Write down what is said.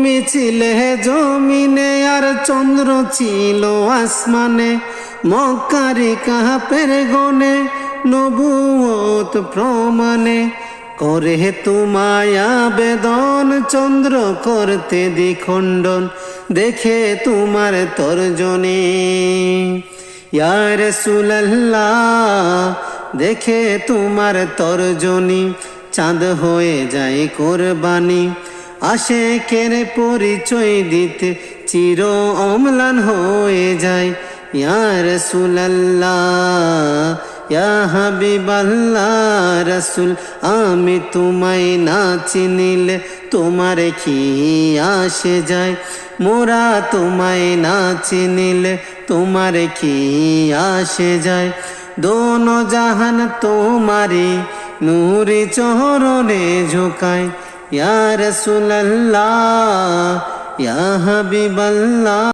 তুমি ছিলে জমিনে আর চন্দ্র ছিল আসমানে, মক্কারি কাফের গনে নবুয়ত প্রমাণে। করে তোমায় আবেদন চন্দ্র করতে দ্বিখণ্ডন, দেখে তোমার তর্জনী। ইয়া রাসূলুল্লাহ দেখে তোমার তর্জনী, চাঁদ হয়ে যায় কোরবানি। আশেকের পরিচয় দিতে চির অম্লান হয়ে যায়। ইয়া রাসূলুল্লাহ ইয়া হাবিবাল্লাহ রাসূল, আমি তোমায় না চিনিলে তোমার কি আসে যায়। মোরা তোমায় না চিনিলে তোমার কি আসে যায়। দোনো জাহান তোমারি নূরি চরণে ঝুঁকায়। ইয়া রাসূলুল্লাহ ইয়া হাবিবাল্লাহ।